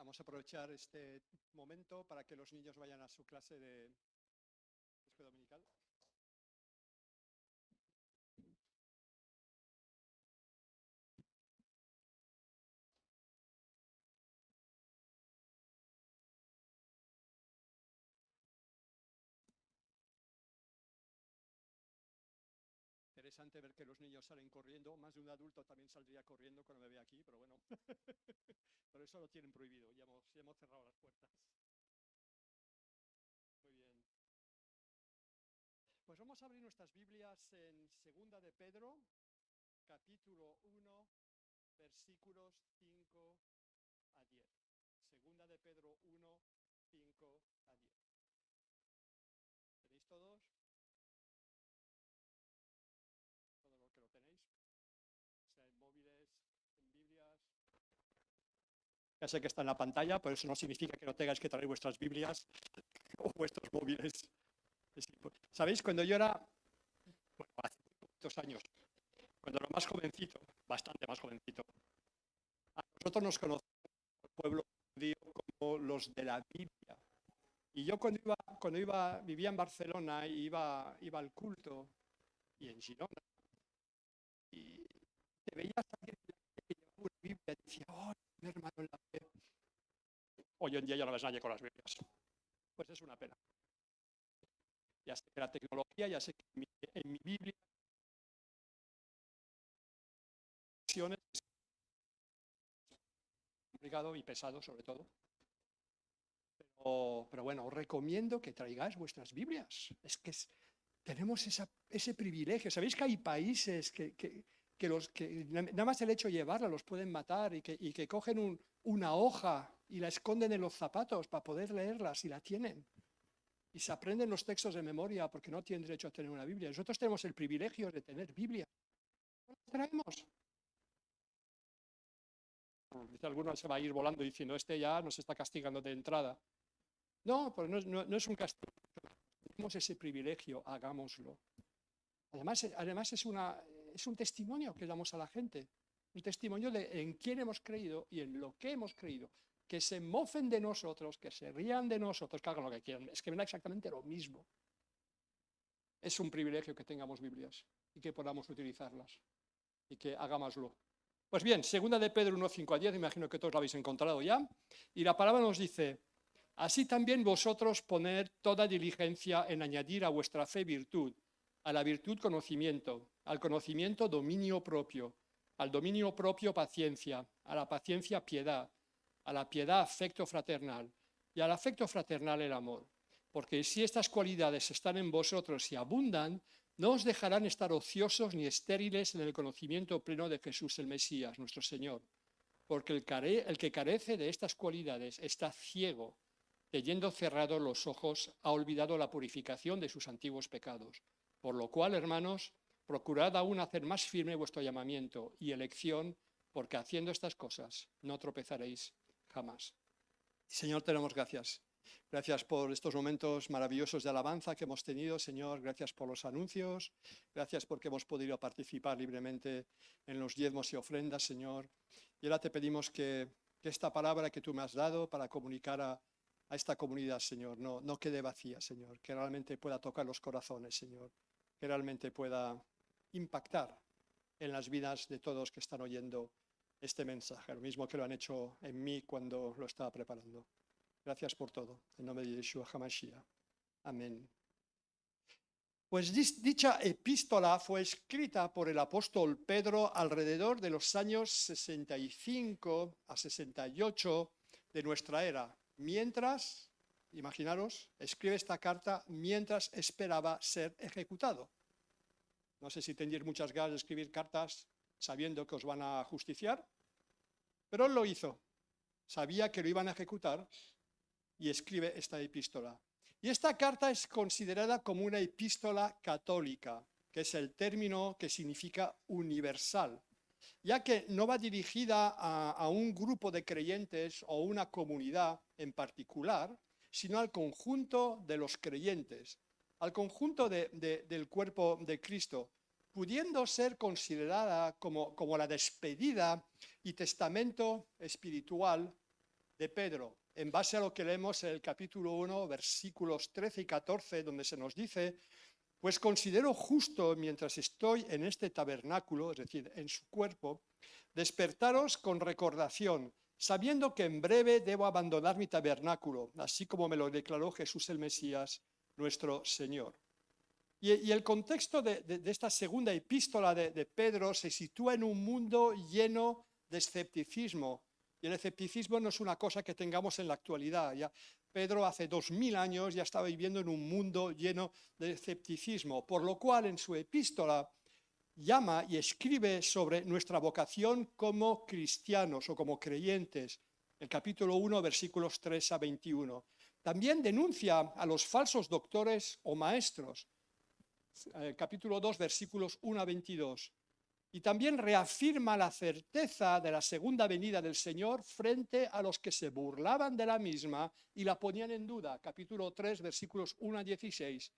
Vamos a aprovechar este momento para que los niños vayan a su clase de escuela dominical. Interesante ver que los niños salen corriendo, más de un adulto también saldría corriendo cuando me ve aquí, pero bueno, por eso lo tienen prohibido, ya hemos cerrado las puertas. Muy bien. Pues vamos a abrir nuestras Biblias en Segunda de Pedro, capítulo 1, versículos 5 a 10. Segunda de Pedro 1, 5 a 10. ¿Tenéis todos? Todo lo que lo tenéis, sea en móviles, en Biblias. Ya sé que está en la pantalla, pero eso no significa que no tengáis que traer vuestras Biblias o vuestros móviles. ¿Sabéis? Cuando yo era, bueno, hace muchos años, cuando era más jovencito, bastante más jovencito, a nosotros nos conocíamos el pueblo judío como los de la Biblia. Y yo vivía en Barcelona, iba al culto y en Girona, y te veías a alguien que llevaba una Biblia y decía, oh, mi hermano en la fe. Hoy en día ya no ves nadie con las Biblias. Pues es una pena. Ya sé que la tecnología, ya sé que en mi Biblia es complicado y pesado sobre todo. Pero bueno, os recomiendo que traigáis vuestras Biblias. Es que tenemos ese privilegio. ¿Sabéis que hay países que nada más el hecho de llevarla los pueden matar y que cogen una hoja y la esconden en los zapatos para poder leerla si la tienen? Y se aprenden los textos de memoria porque no tienen derecho a tener una Biblia. Nosotros tenemos el privilegio de tener Biblia. ¿No las traemos? Dice alguno, se va a ir volando diciendo, este ya nos está castigando de entrada. No, pues no es un castigo. Tenemos ese privilegio, hagámoslo. Además es un testimonio que damos a la gente. Un testimonio de en quién hemos creído y en lo que hemos creído. Que se mofen de nosotros, que se rían de nosotros, que hagan lo que quieran. Es que me da exactamente lo mismo. Es un privilegio que tengamos Biblias y que podamos utilizarlas y que hagámoslo. Pues bien, segunda de Pedro 1, 5 a 10, imagino que todos lo habéis encontrado ya, y la palabra nos dice, así también vosotros poned toda diligencia en añadir a vuestra fe virtud, a la virtud conocimiento, al conocimiento dominio propio, al dominio propio paciencia, a la paciencia piedad, a la piedad afecto fraternal, y al afecto fraternal el amor. Porque si estas cualidades están en vosotros y abundan, no os dejarán estar ociosos ni estériles en el conocimiento pleno de Jesús el Mesías, nuestro Señor. Porque el que carece de estas cualidades está ciego, teniendo cerrados los ojos, ha olvidado la purificación de sus antiguos pecados. Por lo cual, hermanos, procurad aún hacer más firme vuestro llamamiento y elección, porque haciendo estas cosas no tropezaréis jamás. Señor, te damos gracias. Gracias por estos momentos maravillosos de alabanza que hemos tenido, Señor. Gracias por los anuncios. Gracias porque hemos podido participar libremente en los diezmos y ofrendas, Señor. Y ahora te pedimos que esta palabra que tú me has dado para comunicar a esta comunidad, Señor, no quede vacía, Señor. Que realmente pueda tocar los corazones, Señor. Que realmente pueda impactar en las vidas de todos que están oyendo este mensaje, lo mismo que lo han hecho en mí cuando lo estaba preparando. Gracias por todo. En nombre de Yeshua HaMashiach. Amén. Pues dicha epístola fue escrita por el apóstol Pedro alrededor de los años 65 a 68 de nuestra era. Mientras, imaginaros, escribe esta carta mientras esperaba ser ejecutado. No sé si tendréis muchas ganas de escribir cartas sabiendo que os van a justiciar, pero él lo hizo. Sabía que lo iban a ejecutar y escribe esta epístola. Y esta carta es considerada como una epístola católica, que es el término que significa universal, ya que no va dirigida a un grupo de creyentes o una comunidad en particular, sino al conjunto de los creyentes, al conjunto del cuerpo de Cristo, pudiendo ser considerada como la despedida y testamento espiritual de Pedro, en base a lo que leemos en el capítulo 1, versículos 13 y 14, donde se nos dice: pues considero justo, mientras estoy en este tabernáculo, es decir, en su cuerpo, despertaros con recordación, sabiendo que en breve debo abandonar mi tabernáculo, así como me lo declaró Jesús el Mesías, nuestro Señor. Y el contexto de esta segunda epístola de Pedro se sitúa en un mundo lleno de escepticismo. Y el escepticismo no es una cosa que tengamos en la actualidad. Ya Pedro hace 2000 años ya estaba viviendo en un mundo lleno de escepticismo, por lo cual en su epístola llama y escribe sobre nuestra vocación como cristianos o como creyentes. El capítulo 1, versículos 3 a 21. También denuncia a los falsos doctores o maestros. Capítulo 2, versículos 1 a 22. Y también reafirma la certeza de la segunda venida del Señor frente a los que se burlaban de la misma y la ponían en duda. Capítulo 3, versículos 1 a 16.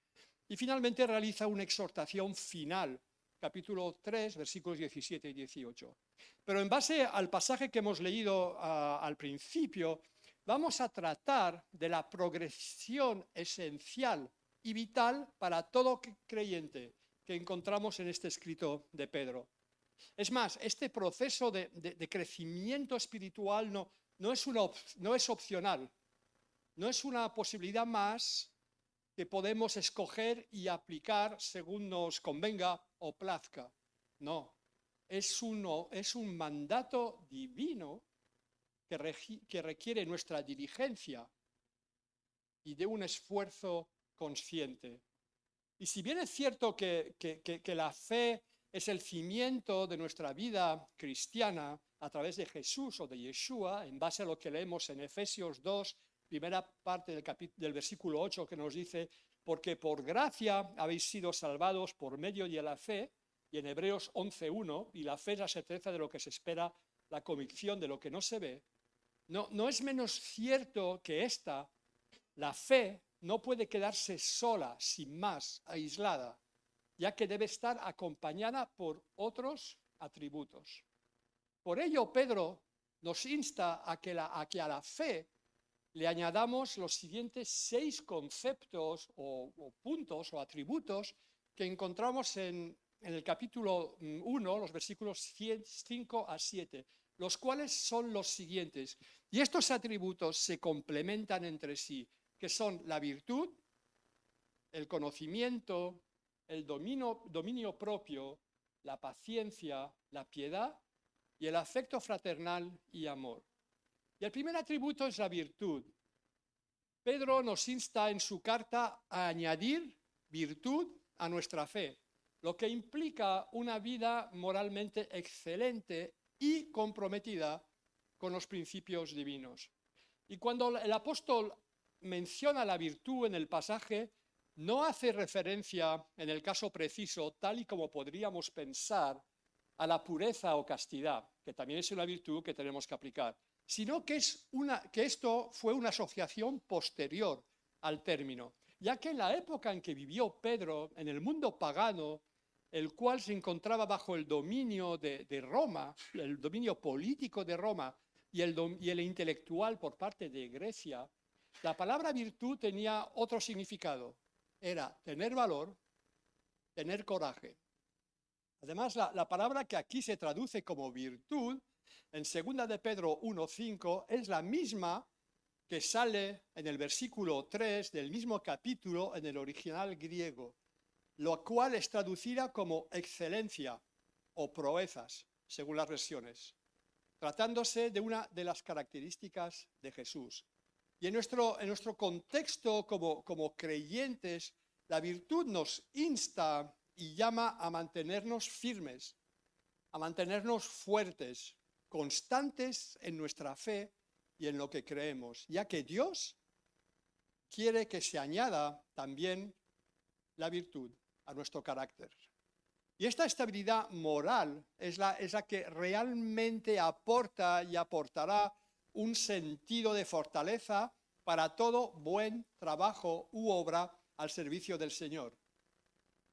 Y finalmente realiza una exhortación final. Capítulo 3, versículos 17 y 18. Pero en base al pasaje que hemos leído al principio, vamos a tratar de la progresión esencial y vital para todo creyente que encontramos en este escrito de Pedro. Es más, este proceso de crecimiento espiritual no es opcional, no es una posibilidad más que podemos escoger y aplicar según nos convenga o plazca. No, es un mandato divino que requiere nuestra diligencia y de un esfuerzo consciente. Y si bien es cierto que la fe es el cimiento de nuestra vida cristiana a través de Jesús o de Yeshua, en base a lo que leemos en Efesios 2, primera parte del versículo 8, que nos dice: porque por gracia habéis sido salvados por medio de la fe, y en Hebreos 11:1, y la fe es la certeza de lo que se espera, la convicción de lo que no se ve. No es menos cierto que la fe no puede quedarse sola, sin más, aislada, ya que debe estar acompañada por otros atributos. Por ello, Pedro nos insta a que a la fe le añadamos los siguientes 6 conceptos o puntos o atributos que encontramos en el capítulo 1, los versículos 5 a 7, los cuales son los siguientes. Y estos atributos se complementan entre sí, que son la virtud, el conocimiento, el dominio propio, la paciencia, la piedad y el afecto fraternal y amor. Y el primer atributo es la virtud. Pedro nos insta en su carta a añadir virtud a nuestra fe, lo que implica una vida moralmente excelente y comprometida con los principios divinos. Y cuando el apóstol menciona la virtud en el pasaje, no hace referencia, en el caso preciso, tal y como podríamos pensar, a la pureza o castidad, que también es una virtud que tenemos que aplicar, sino que esto fue una asociación posterior al término, ya que en la época en que vivió Pedro, en el mundo pagano, el cual se encontraba bajo el dominio de Roma, el dominio político de Roma y el intelectual por parte de Grecia, la palabra virtud tenía otro significado. Era tener valor, tener coraje. Además, la palabra que aquí se traduce como virtud, en 2 de Pedro 1:5, es la misma que sale en el versículo 3 del mismo capítulo en el original griego, lo cual es traducida como excelencia o proezas, según las versiones, tratándose de una de las características de Jesús. Y en nuestro contexto como creyentes, la virtud nos insta y llama a mantenernos firmes, a mantenernos fuertes, constantes en nuestra fe y en lo que creemos, ya que Dios quiere que se añada también la virtud a nuestro carácter. Y esta estabilidad moral es la que realmente aporta y aportará un sentido de fortaleza para todo buen trabajo u obra al servicio del Señor.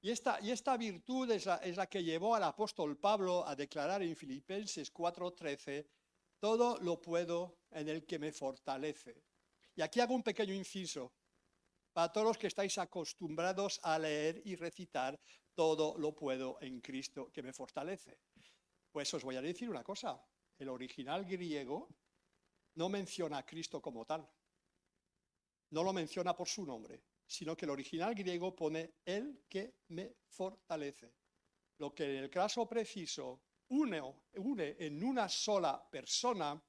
Y esta virtud es la que llevó al apóstol Pablo a declarar en Filipenses 4:13: todo lo puedo en el que me fortalece. Y aquí hago un pequeño inciso. Para todos los que estáis acostumbrados a leer y recitar, todo lo puedo en Cristo que me fortalece. Pues os voy a decir una cosa. El original griego no menciona a Cristo como tal. No lo menciona por su nombre, sino que el original griego pone el que me fortalece. Lo que en el caso preciso une en una sola persona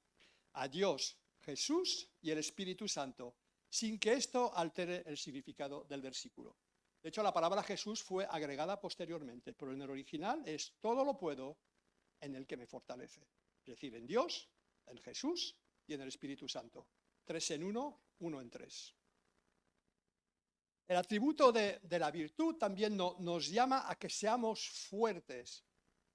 a Dios, Jesús y el Espíritu Santo, sin que esto altere el significado del versículo. De hecho, la palabra Jesús fue agregada posteriormente, pero en el original es todo lo puedo en el que me fortalece. Es decir, en Dios, en Jesús y en el Espíritu Santo. 3 en 1, 1 en 3. El atributo de la virtud también nos llama a que seamos fuertes,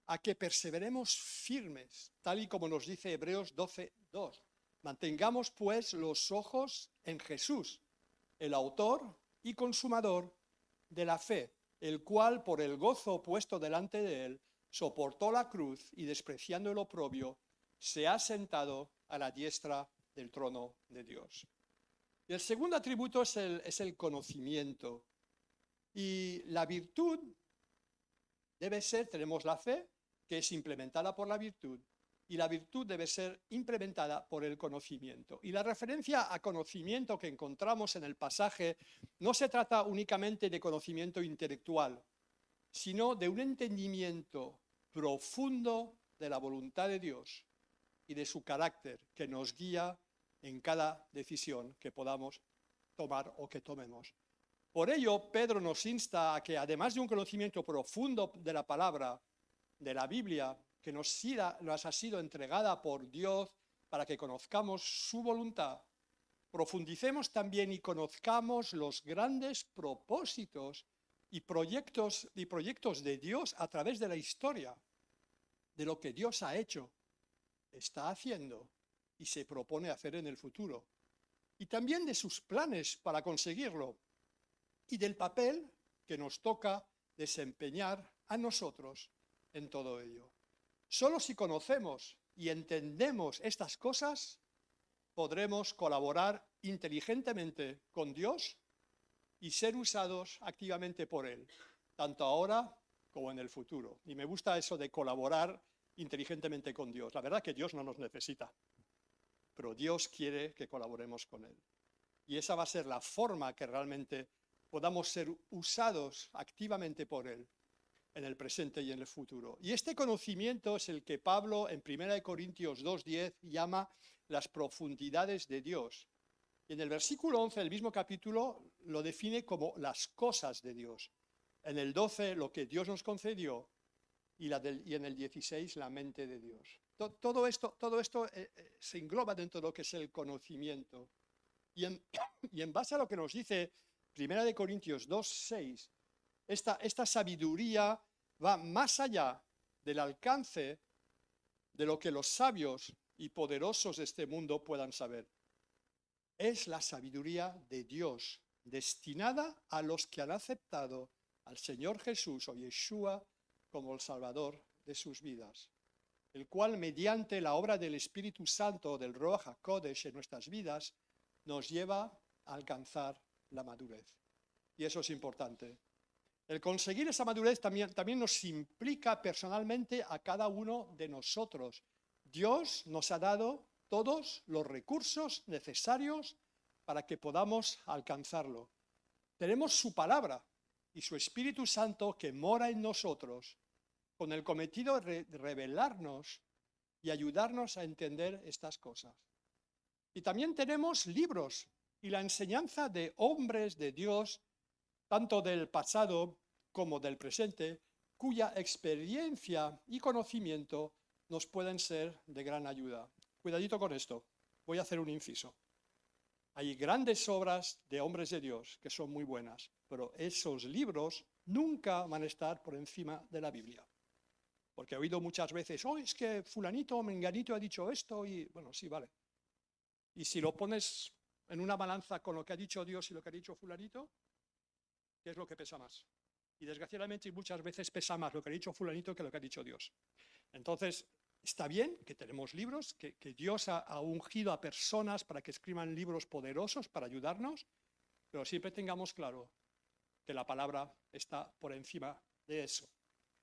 a que perseveremos firmes, tal y como nos dice Hebreos 12:2. Mantengamos pues los ojos en Jesús, el autor y consumador de la fe, el cual por el gozo puesto delante de él soportó la cruz y despreciando el oprobio, se ha sentado a la diestra del trono de Dios. Y el segundo atributo es el conocimiento. Y la virtud debe ser, tenemos la fe, que es implementada por la virtud, y la virtud debe ser implementada por el conocimiento. Y la referencia a conocimiento que encontramos en el pasaje no se trata únicamente de conocimiento intelectual, sino de un entendimiento profundo de la voluntad de Dios y de su carácter que nos guía en cada decisión que podamos tomar o que tomemos. Por ello, Pedro nos insta a que, además de un conocimiento profundo de la palabra, de la Biblia, que nos ha sido entregada por Dios para que conozcamos su voluntad, profundicemos también y conozcamos los grandes propósitos y proyectos de Dios a través de la historia, de lo que Dios ha hecho, está haciendo y se propone hacer en el futuro, y también de sus planes para conseguirlo, y del papel que nos toca desempeñar a nosotros en todo ello. Solo si conocemos y entendemos estas cosas, podremos colaborar inteligentemente con Dios y ser usados activamente por Él, tanto ahora como en el futuro. Y me gusta eso de colaborar inteligentemente con Dios. La verdad que Dios no nos necesita, pero Dios quiere que colaboremos con Él. Y esa va a ser la forma que realmente podamos ser usados activamente por Él en el presente y en el futuro. Y este conocimiento es el que Pablo en 1 Corintios 2:10 llama las profundidades de Dios. Y en el versículo 11 del mismo capítulo lo define como las cosas de Dios. En el 12 lo que Dios nos concedió y en el 16 la mente de Dios. Todo esto se engloba dentro de lo que es el conocimiento. Y en base a lo que nos dice 1 Corintios 2:6, esta sabiduría va más allá del alcance de lo que los sabios y poderosos de este mundo puedan saber. Es la sabiduría de Dios, destinada a los que han aceptado al Señor Jesús o Yeshua como el Salvador de sus vidas, el cual mediante la obra del Espíritu Santo del Ruach HaKodesh en nuestras vidas nos lleva a alcanzar la madurez. Y eso es importante. El conseguir esa madurez también nos implica personalmente a cada uno de nosotros. Dios nos ha dado todos los recursos necesarios para que podamos alcanzarlo. Tenemos su palabra y su Espíritu Santo que mora en nosotros con el cometido de revelarnos y ayudarnos a entender estas cosas. Y también tenemos libros y la enseñanza de hombres de Dios, tanto del pasado como del presente, cuya experiencia y conocimiento nos pueden ser de gran ayuda. Cuidadito con esto, voy a hacer un inciso. Hay grandes obras de hombres de Dios que son muy buenas, pero esos libros nunca van a estar por encima de la Biblia. Porque he oído muchas veces, es que fulanito o menganito ha dicho esto, y bueno, sí, vale. Y si lo pones en una balanza con lo que ha dicho Dios y lo que ha dicho fulanito, ¿qué es lo que pesa más? Y desgraciadamente muchas veces pesa más lo que ha dicho fulanito que lo que ha dicho Dios. Entonces, Está bien que tenemos libros, que Dios ha ungido a personas para que escriban libros poderosos para ayudarnos, pero siempre tengamos claro que la palabra está por encima de eso.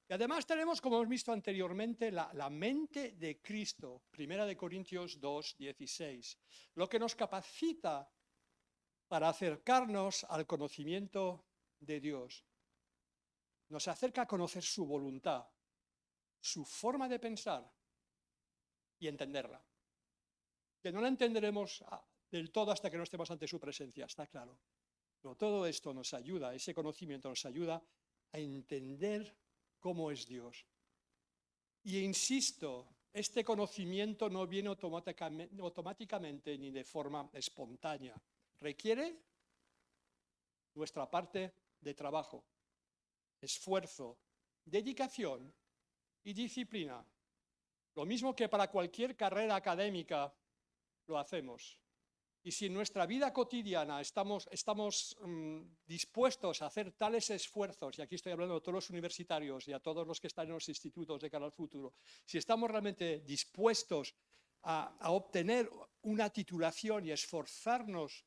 Y además tenemos, como hemos visto anteriormente, la mente de Cristo, 1 Corintios 2, 16, lo que nos capacita para acercarnos al conocimiento de Dios. Nos acerca a conocer su voluntad, su forma de pensar y entenderla. Que no la entenderemos del todo hasta que no estemos ante su presencia, está claro. Pero todo esto nos ayuda, ese conocimiento nos ayuda a entender cómo es Dios. Y insisto, este conocimiento no viene automáticamente ni de forma espontánea. Requiere nuestra parte de trabajo, esfuerzo, dedicación y disciplina. Lo mismo que para cualquier carrera académica lo hacemos. Y si en nuestra vida cotidiana estamos dispuestos a hacer tales esfuerzos, y aquí estoy hablando de todos los universitarios y a todos los que están en los institutos de cara al futuro, si estamos realmente dispuestos a obtener una titulación y esforzarnos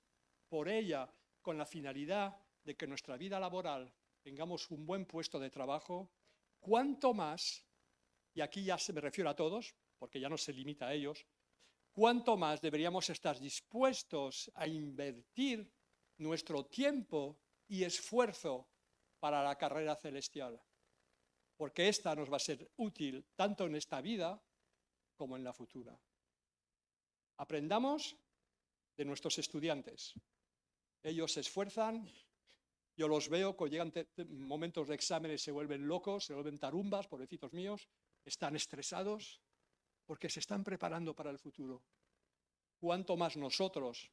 por ella con la finalidad de que en nuestra vida laboral tengamos un buen puesto de trabajo, cuánto más, y aquí ya me refiero a todos, porque ya no se limita a ellos, cuánto más deberíamos estar dispuestos a invertir nuestro tiempo y esfuerzo para la carrera celestial, porque esta nos va a ser útil tanto en esta vida como en la futura. Aprendamos de nuestros estudiantes. Ellos se esfuerzan, yo los veo, cuando llegan momentos de exámenes se vuelven locos, se vuelven tarumbas, pobrecitos míos, están estresados, porque se están preparando para el futuro. Cuánto más nosotros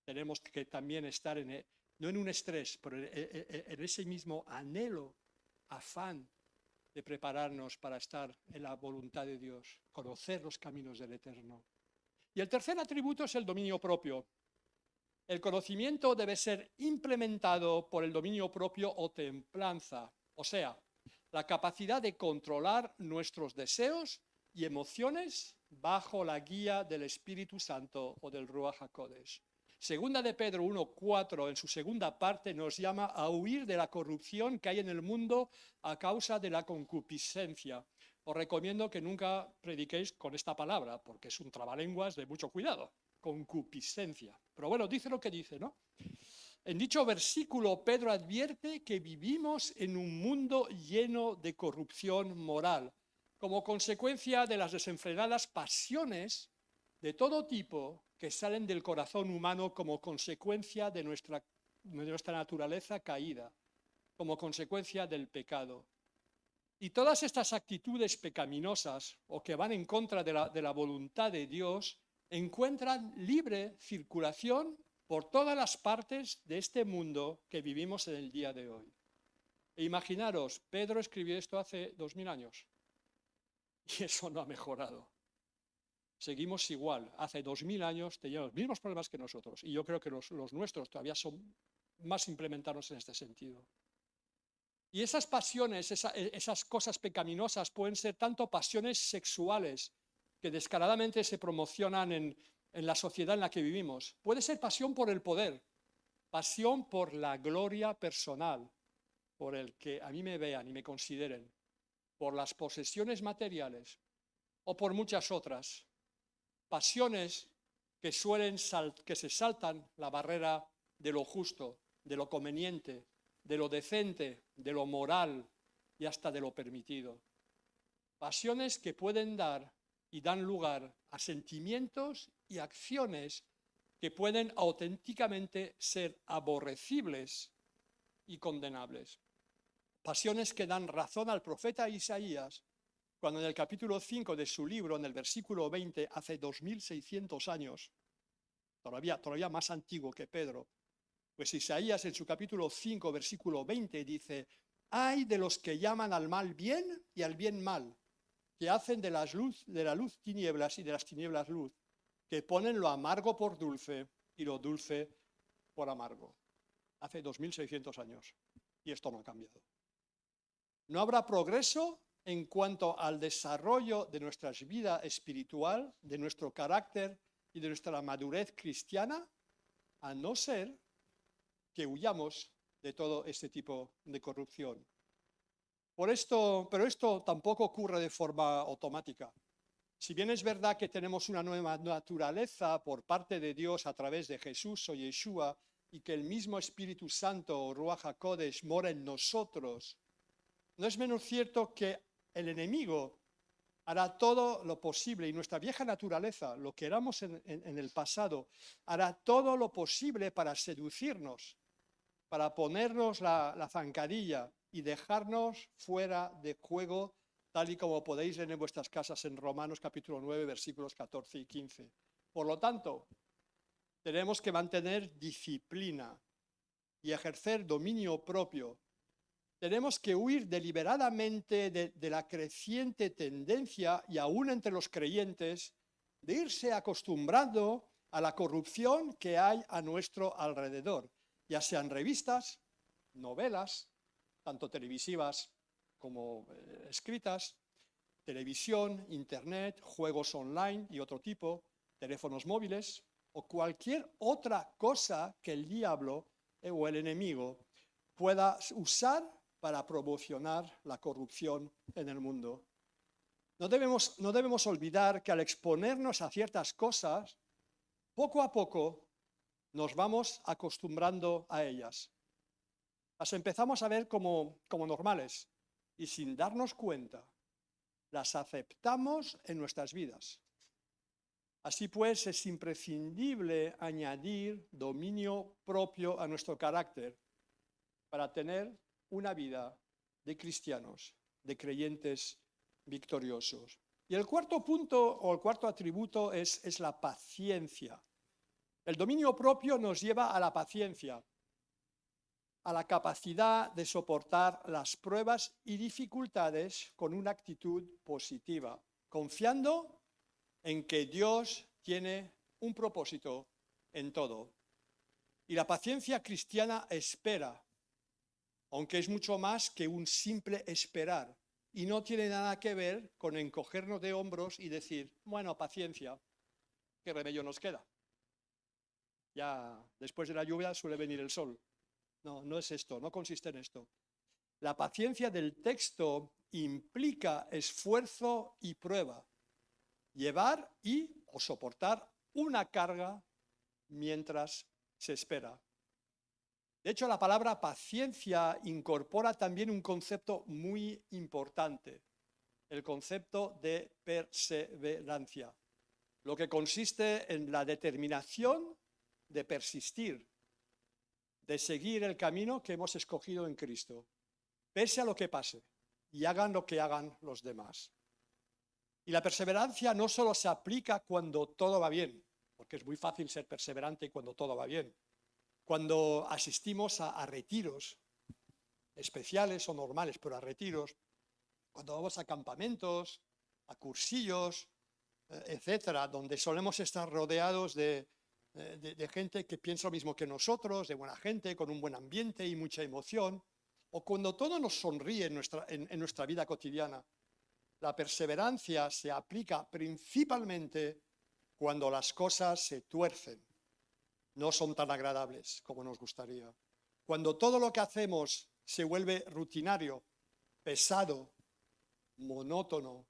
tenemos que también estar no en un estrés, pero en ese mismo anhelo, afán de prepararnos para estar en la voluntad de Dios, conocer los caminos del Eterno. Y el tercer atributo es el dominio propio. El conocimiento debe ser implementado por el dominio propio o templanza, o sea, la capacidad de controlar nuestros deseos y emociones bajo la guía del Espíritu Santo o del Ruach HaKodesh. Segunda de Pedro 1:4, en su segunda parte, nos llama a huir de la corrupción que hay en el mundo a causa de la concupiscencia. Os recomiendo que nunca prediquéis con esta palabra, porque es un trabalenguas de mucho cuidado. Concupiscencia. Pero bueno, dice lo que dice, ¿no? En dicho versículo, Pedro advierte que vivimos en un mundo lleno de corrupción moral, como consecuencia de las desenfrenadas pasiones de todo tipo que salen del corazón humano como consecuencia de nuestra naturaleza caída, como consecuencia del pecado. Y todas estas actitudes pecaminosas o que van en contra de la voluntad de Dios encuentran libre circulación por todas las partes de este mundo que vivimos en el día de hoy. E imaginaros, Pedro escribió esto hace 2000 años y eso no ha mejorado. Seguimos igual. Hace 2000 años tenían los mismos problemas que nosotros y yo creo que los nuestros todavía son más implementados en este sentido. Y esas pasiones, esas cosas pecaminosas pueden ser tanto pasiones sexuales que descaradamente se promocionan en la sociedad en la que vivimos. Puede ser pasión por el poder, pasión por la gloria personal, por el que a mí me vean y me consideren, por las posesiones materiales o por muchas otras. Pasiones que se saltan la barrera de lo justo, de lo conveniente, de lo decente, de lo moral y hasta de lo permitido. Pasiones que pueden dar y dan lugar a sentimientos y acciones que pueden auténticamente ser aborrecibles y condenables. Pasiones que dan razón al profeta Isaías cuando en el capítulo 5 de su libro, en el versículo 20, hace 2600 años, todavía más antiguo que Pedro, pues Isaías en su capítulo 5, versículo 20 dice: «Ay de los que llaman al mal bien y al bien mal, que hacen de la luz tinieblas y de las tinieblas luz, que ponen lo amargo por dulce y lo dulce por amargo». Hace 2600 años y esto no ha cambiado. No habrá progreso en cuanto al desarrollo de nuestra vida espiritual, de nuestro carácter y de nuestra madurez cristiana, a no ser que huyamos de todo este tipo de corrupción. Pero esto tampoco ocurre de forma automática. Si bien es verdad que tenemos una nueva naturaleza por parte de Dios a través de Jesús o Yeshua y que el mismo Espíritu Santo o Ruach HaKodesh mora en nosotros, no es menos cierto que el enemigo hará todo lo posible y nuestra vieja naturaleza, lo que éramos en el pasado, hará todo lo posible para seducirnos, para ponernos la zancadilla y dejarnos fuera de juego, tal y como podéis leer en vuestras casas en Romanos capítulo 9, versículos 14 y 15. Por lo tanto, tenemos que mantener disciplina y ejercer dominio propio. Tenemos que huir deliberadamente de la creciente tendencia, y aún entre los creyentes, de irse acostumbrando a la corrupción que hay a nuestro alrededor, ya sean revistas, novelas, tanto televisivas como escritas, televisión, internet, juegos online y otro tipo, teléfonos móviles o cualquier otra cosa que el diablo o el enemigo pueda usar para promocionar la corrupción en el mundo. No debemos olvidar que al exponernos a ciertas cosas, poco a poco nos vamos acostumbrando a ellas. Las empezamos a ver como normales y sin darnos cuenta, las aceptamos en nuestras vidas. Así pues, es imprescindible añadir dominio propio a nuestro carácter para tener una vida de cristianos, de creyentes victoriosos. Y el cuarto punto o el cuarto atributo es la paciencia. El dominio propio nos lleva a la paciencia, a la capacidad de soportar las pruebas y dificultades con una actitud positiva, confiando en que Dios tiene un propósito en todo. Y la paciencia cristiana espera, aunque es mucho más que un simple esperar, y no tiene nada que ver con encogernos de hombros y decir, bueno, paciencia, ¿qué remedio nos queda? Ya después de la lluvia suele venir el sol. No, no es esto, no consiste en esto. La paciencia del texto implica esfuerzo y prueba, llevar o soportar una carga mientras se espera. De hecho, la palabra paciencia incorpora también un concepto muy importante, el concepto de perseverancia, lo que consiste en la determinación de persistir, de seguir el camino que hemos escogido en Cristo, pese a lo que pase, y hagan lo que hagan los demás. Y la perseverancia no solo se aplica cuando todo va bien, porque es muy fácil ser perseverante cuando todo va bien. Cuando asistimos a retiros especiales o normales, pero a retiros, cuando vamos a campamentos, a cursillos, etcétera, donde solemos estar rodeados de gente que piensa lo mismo que nosotros, de buena gente, con un buen ambiente y mucha emoción, o cuando todo nos sonríe en nuestra vida cotidiana. La perseverancia se aplica principalmente cuando las cosas se tuercen, no son tan agradables como nos gustaría. Cuando todo lo que hacemos se vuelve rutinario, pesado, monótono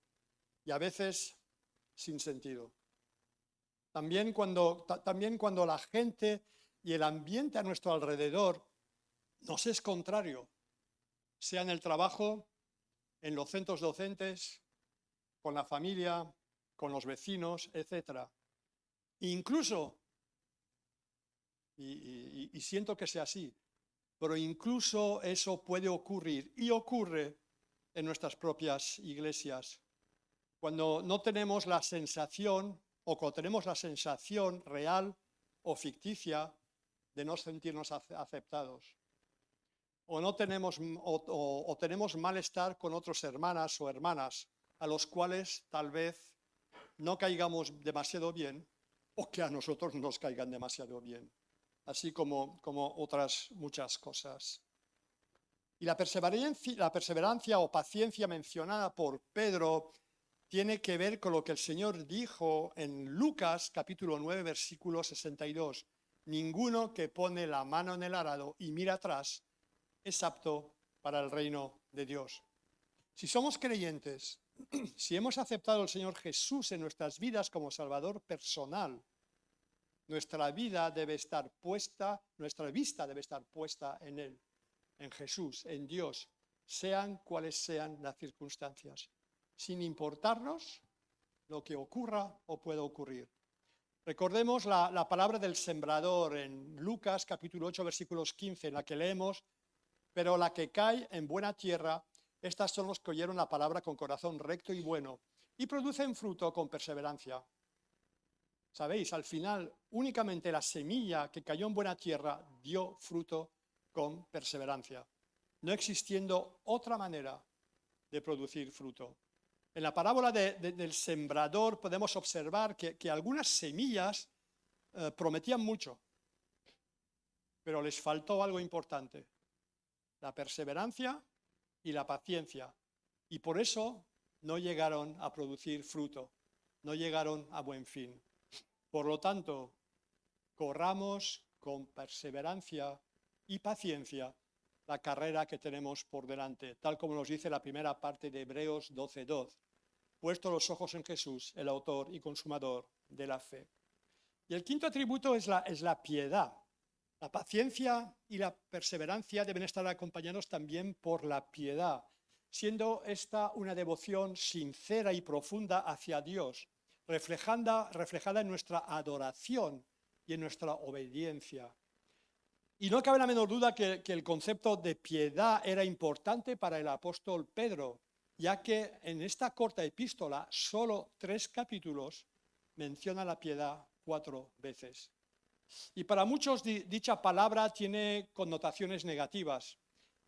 y a veces sin sentido. También cuando la gente y el ambiente a nuestro alrededor nos es contrario, sea en el trabajo, en los centros docentes, con la familia, con los vecinos, etc. Incluso, y siento que sea así, pero incluso eso puede ocurrir y ocurre en nuestras propias iglesias, cuando no tenemos la sensación o cuando tenemos la sensación real o ficticia de no sentirnos aceptados. O tenemos malestar con otros hermanas o hermanas a los cuales tal vez no caigamos demasiado bien o que a nosotros nos caigan demasiado bien, así como otras muchas cosas. Y la perseverancia o paciencia mencionada por Pedro tiene que ver con lo que el Señor dijo en Lucas capítulo 9, versículo 62. Ninguno que pone la mano en el arado y mira atrás es apto para el reino de Dios. Si somos creyentes, si hemos aceptado al Señor Jesús en nuestras vidas como Salvador personal, nuestra vista debe estar puesta en Él, en Jesús, en Dios, sean cuales sean las circunstancias, sin importarnos lo que ocurra o pueda ocurrir. Recordemos la palabra del sembrador en Lucas capítulo 8, versículos 15, en la que leemos: pero la que cae en buena tierra, estas son los que oyeron la palabra con corazón recto y bueno, y producen fruto con perseverancia. Sabéis, al final, únicamente la semilla que cayó en buena tierra dio fruto con perseverancia, no existiendo otra manera de producir fruto. En la parábola del sembrador podemos observar que algunas semillas prometían mucho, pero les faltó algo importante: la perseverancia y la paciencia, y por eso no llegaron a producir fruto, no llegaron a buen fin. Por lo tanto, corramos con perseverancia y paciencia la carrera que tenemos por delante, tal como nos dice la primera parte de Hebreos 12:2, puesto los ojos en Jesús, el autor y consumador de la fe. Y el quinto atributo es la piedad. La paciencia y la perseverancia deben estar acompañados también por la piedad, siendo esta una devoción sincera y profunda hacia Dios, reflejada en nuestra adoración y en nuestra obediencia. Y no cabe la menor duda que el concepto de piedad era importante para el apóstol Pedro, ya que en esta corta epístola, solo 3 capítulos, menciona la piedad 4 veces. Y para muchos dicha palabra tiene connotaciones negativas,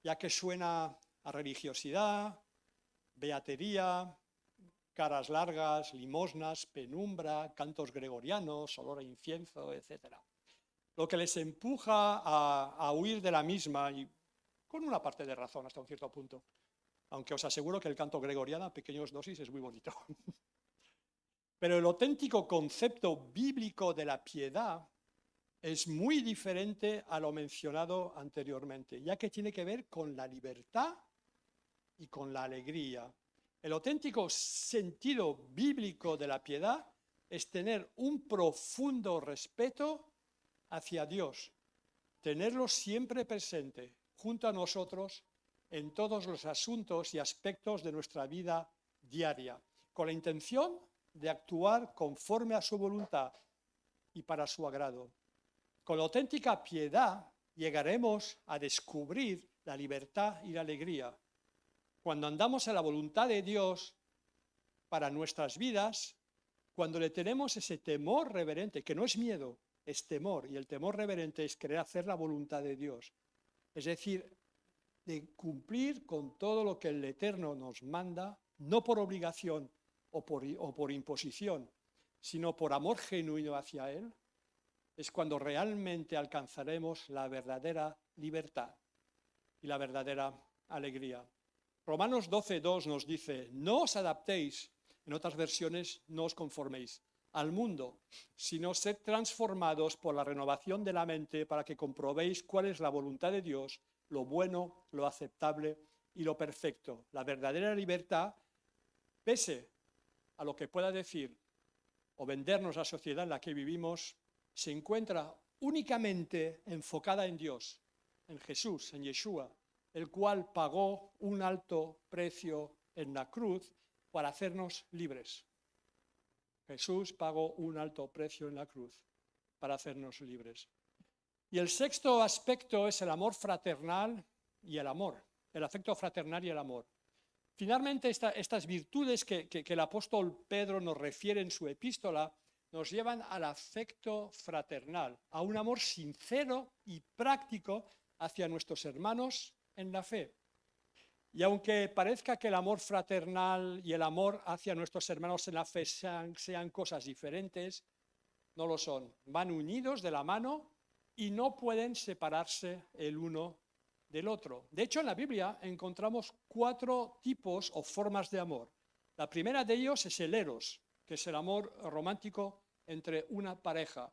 ya que suena a religiosidad, beatería, caras largas, limosnas, penumbra, cantos gregorianos, olor a incienso, etc. Lo que les empuja a huir de la misma, y con una parte de razón hasta un cierto punto, aunque os aseguro que el canto gregoriano a pequeñas dosis es muy bonito. Pero el auténtico concepto bíblico de la piedad es muy diferente a lo mencionado anteriormente, ya que tiene que ver con la libertad y con la alegría. El auténtico sentido bíblico de la piedad es tener un profundo respeto hacia Dios, tenerlo siempre presente junto a nosotros en todos los asuntos y aspectos de nuestra vida diaria, con la intención de actuar conforme a su voluntad y para su agrado. Con la auténtica piedad llegaremos a descubrir la libertad y la alegría. Cuando andamos en la voluntad de Dios para nuestras vidas, cuando le tenemos ese temor reverente, que no es miedo, es temor, y el temor reverente es querer hacer la voluntad de Dios, es decir, de cumplir con todo lo que el Eterno nos manda, no por obligación o por imposición, sino por amor genuino hacia Él, es cuando realmente alcanzaremos la verdadera libertad y la verdadera alegría. Romanos 12:2 nos dice: no os adaptéis, en otras versiones, no os conforméis al mundo, sino sed transformados por la renovación de la mente para que comprobéis cuál es la voluntad de Dios, lo bueno, lo aceptable y lo perfecto. La verdadera libertad, pese a lo que pueda decir o vendernos la sociedad en la que vivimos, se encuentra únicamente enfocada en Dios, en Jesús, en Yeshua, el cual pagó un alto precio en la cruz para hacernos libres. Jesús pagó un alto precio en la cruz para hacernos libres. Y el sexto aspecto es el amor fraternal y el amor, el afecto fraternal y el amor. Finalmente, estas virtudes que el apóstol Pedro nos refiere en su epístola nos llevan al afecto fraternal, a un amor sincero y práctico hacia nuestros hermanos en la fe. Y aunque parezca que el amor fraternal y el amor hacia nuestros hermanos en la fe sean cosas diferentes, no lo son. Van unidos de la mano y no pueden separarse el uno del otro. De hecho, en la Biblia encontramos 4 tipos o formas de amor. La primera de ellos es el eros, que es el amor romántico entre una pareja.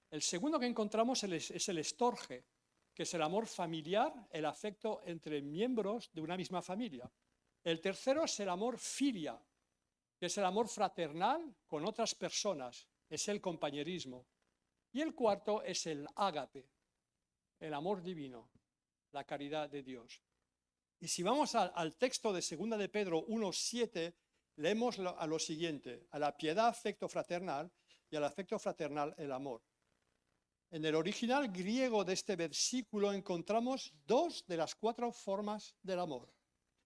El segundo que encontramos es el estorge, que es el amor familiar, el afecto entre miembros de una misma familia. El tercero es el amor filia, que es el amor fraternal con otras personas, es el compañerismo. Y el cuarto es el ágape, el amor divino, la caridad de Dios. Y si vamos al texto de 2 de Pedro 1:7, leemos a lo siguiente: a la piedad afecto fraternal y al afecto fraternal el amor. En el original griego de este versículo encontramos 2 de las 4 formas del amor.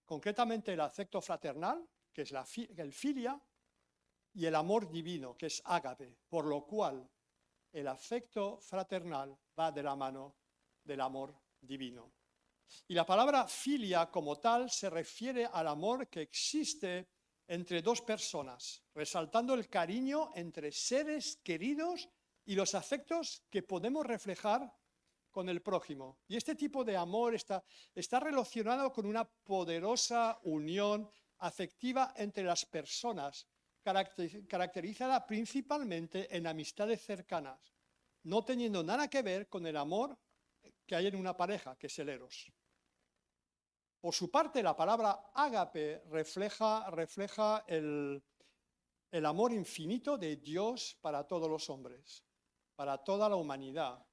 Concretamente el afecto fraternal, que es el filia, y el amor divino, que es ágape, por lo cual el afecto fraternal va de la mano del amor divino. Y la palabra filia como tal se refiere al amor que existe entre 2 personas, resaltando el cariño entre seres queridos y los afectos que podemos reflejar con el prójimo. Y este tipo de amor está relacionado con una poderosa unión afectiva entre las personas, caracterizada principalmente en amistades cercanas, no teniendo nada que ver con el amor que hay en una pareja, que es el eros. Por su parte, la palabra ágape refleja el amor infinito de Dios para todos los hombres, para toda la humanidad.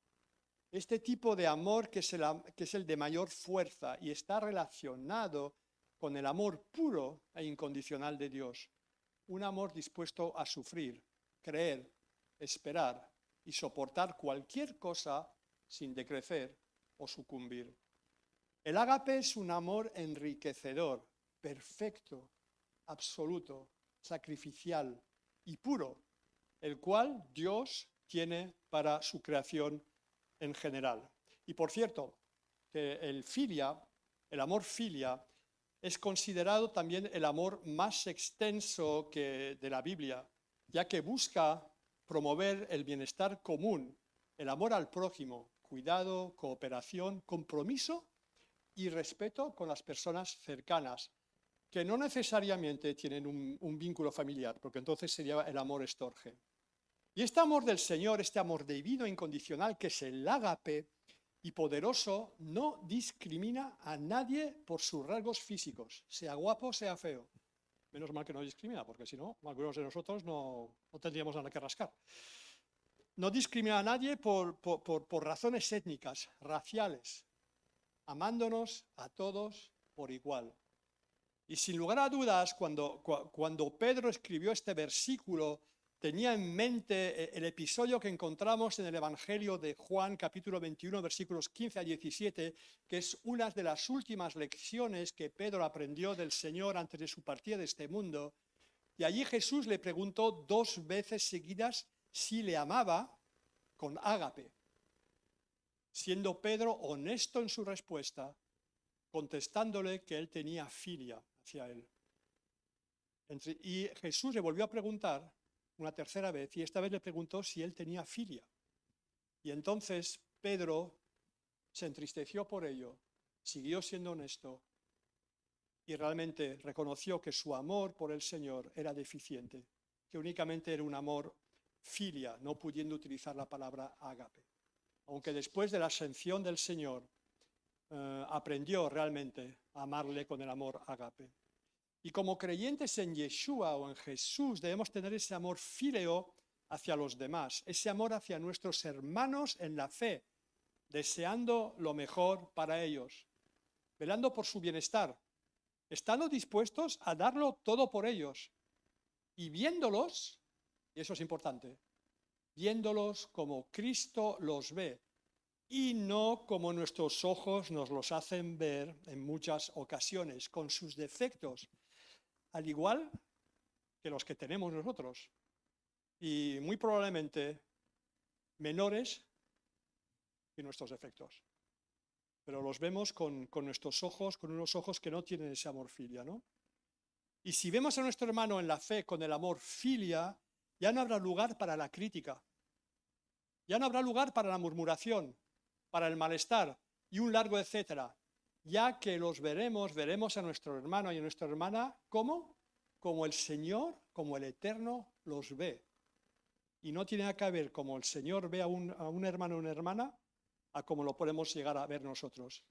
Este tipo de amor que es el de mayor fuerza y está relacionado con el amor puro e incondicional de Dios. Un amor dispuesto a sufrir, creer, esperar y soportar cualquier cosa sin decrecer o sucumbir. El ágape es un amor enriquecedor, perfecto, absoluto, sacrificial y puro, el cual Dios tiene para su creación en general. Y por cierto, que el amor filia, es considerado también el amor más extenso de la Biblia, ya que busca promover el bienestar común, el amor al prójimo, cuidado, cooperación, compromiso y respeto con las personas cercanas, que no necesariamente tienen un vínculo familiar, porque entonces sería el amor estorge. Y este amor del Señor, este amor divino incondicional, que es el ágape y poderoso, no discrimina a nadie por sus rasgos físicos, sea guapo, sea feo. Menos mal que no discrimina, porque si no, algunos de nosotros no tendríamos nada que rascar. No discrimina a nadie por razones étnicas, raciales, amándonos a todos por igual. Y sin lugar a dudas, cuando Pedro escribió este versículo, tenía en mente el episodio que encontramos en el Evangelio de Juan, capítulo 21, versículos 15 a 17, que es una de las últimas lecciones que Pedro aprendió del Señor antes de su partida de este mundo. Y allí Jesús le preguntó 2 veces seguidas si le amaba con ágape, siendo Pedro honesto en su respuesta, contestándole que él tenía filia hacia él. Y Jesús le volvió a preguntar una tercera vez, y esta vez le preguntó si él tenía filia. Y entonces Pedro se entristeció por ello, siguió siendo honesto y realmente reconoció que su amor por el Señor era deficiente, que únicamente era un amor filia, no pudiendo utilizar la palabra ágape. Aunque después de la ascensión del Señor aprendió realmente a amarle con el amor ágape. Y como creyentes en Yeshua o en Jesús debemos tener ese amor fileo hacia los demás, ese amor hacia nuestros hermanos en la fe, deseando lo mejor para ellos, velando por su bienestar, estando dispuestos a darlo todo por ellos y viéndolos, y eso es importante, viéndolos como Cristo los ve y no como nuestros ojos nos los hacen ver en muchas ocasiones, con sus defectos, al igual que los que tenemos nosotros, y muy probablemente menores que nuestros defectos. Pero los vemos con nuestros ojos, con unos ojos que no tienen ese amor filia, ¿no? Y si vemos a nuestro hermano en la fe con el amor filia, ya no habrá lugar para la crítica, ya no habrá lugar para la murmuración, para el malestar y un largo etcétera. ya que los veremos a nuestro hermano y a nuestra hermana, ¿cómo? Como el Señor, como el Eterno los ve. Y no tiene nada que ver como el Señor ve a un hermano o una hermana, a como lo podemos llegar a ver nosotros.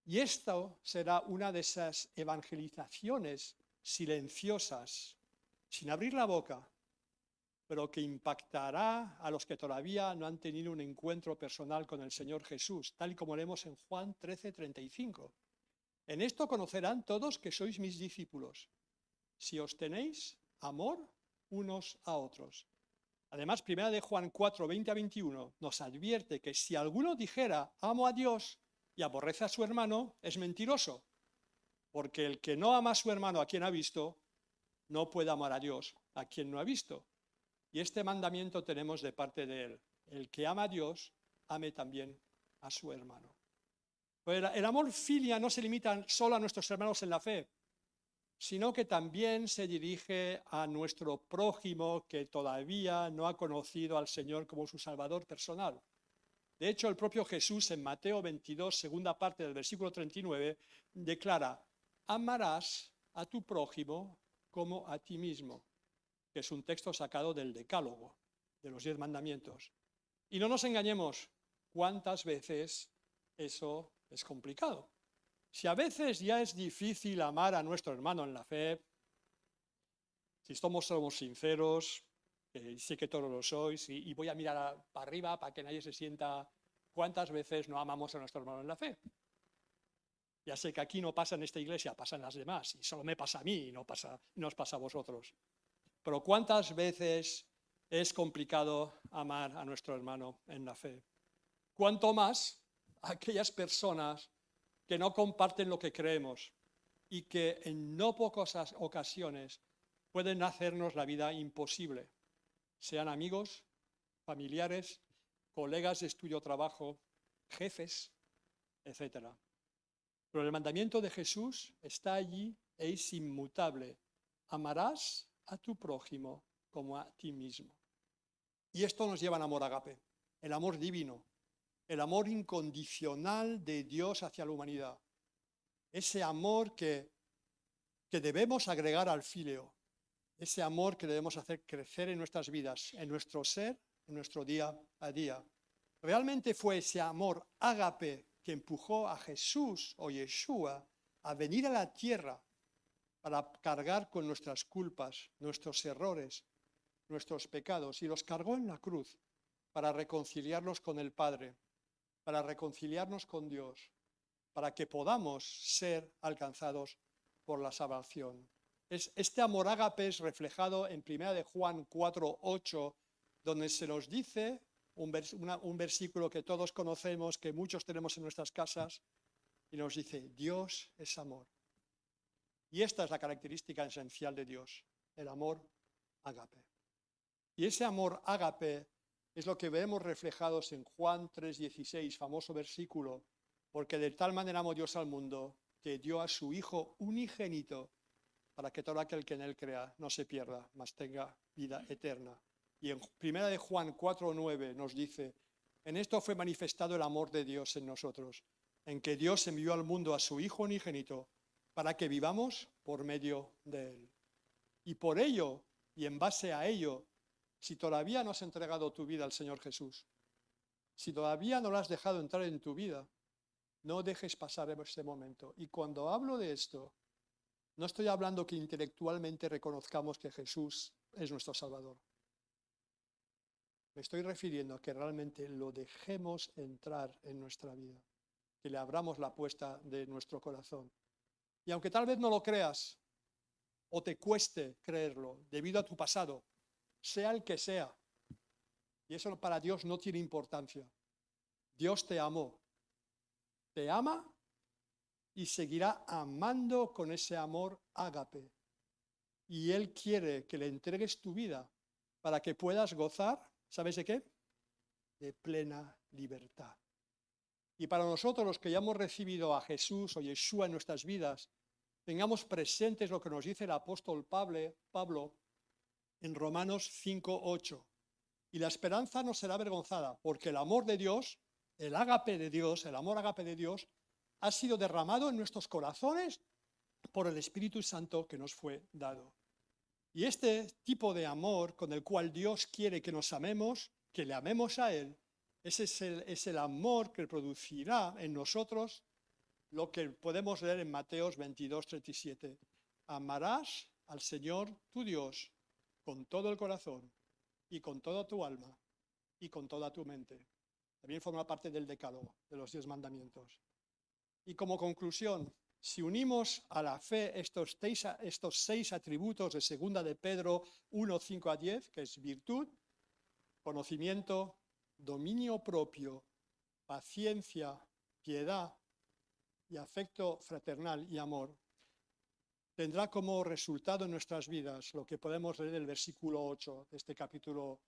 Y esto será una de esas evangelizaciones silenciosas, sin abrir la boca, pero que impactará a los que todavía no han tenido un encuentro personal con el Señor Jesús, tal y como leemos en Juan 13:35. En esto conocerán todos que sois mis discípulos, si os tenéis amor unos a otros. Además, 1 de Juan 4:20-21 nos advierte que si alguno dijera amo a Dios y aborrece a su hermano, es mentiroso, porque el que no ama a su hermano a quien ha visto, no puede amar a Dios a quien no ha visto. Y este mandamiento tenemos de parte de él: el que ama a Dios, ame también a su hermano. Pues el amor filia no se limita solo a nuestros hermanos en la fe, sino que también se dirige a nuestro prójimo que todavía no ha conocido al Señor como su Salvador personal. De hecho, el propio Jesús en Mateo 22, segunda parte del versículo 39, declara: amarás a tu prójimo como a ti mismo, que es un texto sacado del Decálogo, de los 10 mandamientos. Y no nos engañemos, ¿cuántas veces eso es complicado? Si a veces ya es difícil amar a nuestro hermano en la fe, si somos sinceros, sé que todos lo sois, y voy a mirar para arriba para que nadie se sienta, ¿cuántas veces no amamos a nuestro hermano en la fe? Ya sé que aquí no pasa en esta iglesia, pasa en las demás, y solo me pasa a mí y no os pasa a vosotros. Pero ¿cuántas veces es complicado amar a nuestro hermano en la fe? ¿Cuánto más a aquellas personas que no comparten lo que creemos y que en no pocas ocasiones pueden hacernos la vida imposible, sean amigos, familiares, colegas de estudio o trabajo, jefes, etc. Pero el mandamiento de Jesús está allí e es inmutable: amarás a tu prójimo como a ti mismo. Y esto nos lleva al amor ágape, el amor divino, el amor incondicional de Dios hacia la humanidad. Ese amor que debemos agregar al filio, ese amor que debemos hacer crecer en nuestras vidas, en nuestro ser, en nuestro día a día. Realmente fue ese amor ágape que empujó a Jesús o Yeshua a venir a la tierra para cargar con nuestras culpas, nuestros errores, nuestros pecados, y los cargó en la cruz para reconciliarnos con el Padre, para reconciliarnos con Dios, para que podamos ser alcanzados por la salvación. Este amor ágape es reflejado en 1 de Juan 4:8, donde se nos dice un versículo que todos conocemos, que muchos tenemos en nuestras casas, y nos dice: Dios es amor. Y esta es la característica esencial de Dios, el amor ágape. Y ese amor ágape es lo que vemos reflejados en Juan 3:16, famoso versículo: porque de tal manera amó Dios al mundo, que dio a su Hijo unigénito, para que todo aquel que en él crea no se pierda, mas tenga vida eterna. Y en 1 de Juan 4:9 nos dice: en esto fue manifestado el amor de Dios en nosotros, en que Dios envió al mundo a su Hijo unigénito, para que vivamos por medio de él. Y por ello, y en base a ello, si todavía no has entregado tu vida al Señor Jesús, si todavía no lo has dejado entrar en tu vida, no dejes pasar este momento. Y cuando hablo de esto, no estoy hablando que intelectualmente reconozcamos que Jesús es nuestro Salvador. Me estoy refiriendo a que realmente lo dejemos entrar en nuestra vida, que le abramos la puerta de nuestro corazón. Y aunque tal vez no lo creas o te cueste creerlo debido a tu pasado, sea el que sea, y eso para Dios no tiene importancia. Dios te amó, te ama y seguirá amando con ese amor ágape. Y Él quiere que le entregues tu vida para que puedas gozar, ¿sabes de qué? De plena libertad. Y para nosotros, los que ya hemos recibido a Jesús o Yeshua en nuestras vidas, tengamos presentes lo que nos dice el apóstol Pablo en Romanos 5:8. Y la esperanza no será avergonzada, porque el amor de Dios, el ágape de Dios, el amor ágape de Dios, ha sido derramado en nuestros corazones por el Espíritu Santo que nos fue dado. Y este tipo de amor con el cual Dios quiere que nos amemos, que le amemos a Él, ese es el amor que producirá en nosotros lo que podemos leer en Mateos 22, 37. Amarás al Señor tu Dios con todo el corazón y con toda tu alma y con toda tu mente. También forma parte del decálogo, de los 10 mandamientos. Y como conclusión, si unimos a la fe estos 6 atributos de 2 de Pedro 1, 5 a 10, que es virtud, conocimiento, dominio propio, paciencia, piedad y afecto fraternal y amor, tendrá como resultado en nuestras vidas lo que podemos leer del versículo 8 de este capítulo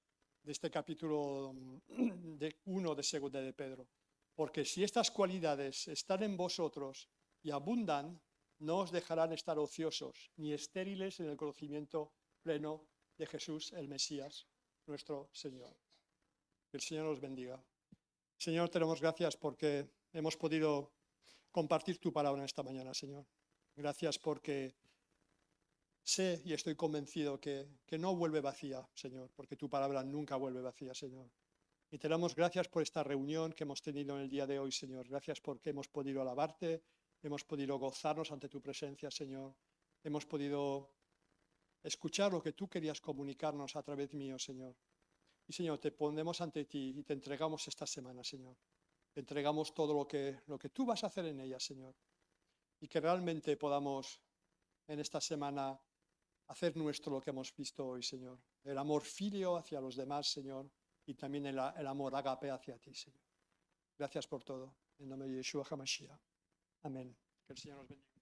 1 de 2 de Pedro. Porque si estas cualidades están en vosotros y abundan, no os dejarán estar ociosos ni estériles en el conocimiento pleno de Jesús, el Mesías, nuestro Señor. Que el Señor os bendiga. Señor, te damos gracias porque hemos podido compartir tu palabra en esta mañana, Señor. Gracias porque sé y estoy convencido que no vuelve vacía, Señor, porque tu palabra nunca vuelve vacía, Señor. Y te damos gracias por esta reunión que hemos tenido en el día de hoy, Señor. Gracias porque hemos podido alabarte, hemos podido gozarnos ante tu presencia, Señor. Hemos podido escuchar lo que tú querías comunicarnos a través mío, Señor. Y, Señor, te ponemos ante ti y te entregamos esta semana, Señor. Te entregamos todo lo que tú vas a hacer en ella, Señor. Y que realmente podamos en esta semana hacer nuestro lo que hemos visto hoy, Señor. El amor filio hacia los demás, Señor, y también el amor ágape hacia ti, Señor. Gracias por todo. En nombre de Yeshua HaMashiach. Amén. Que el Señor nos bendiga.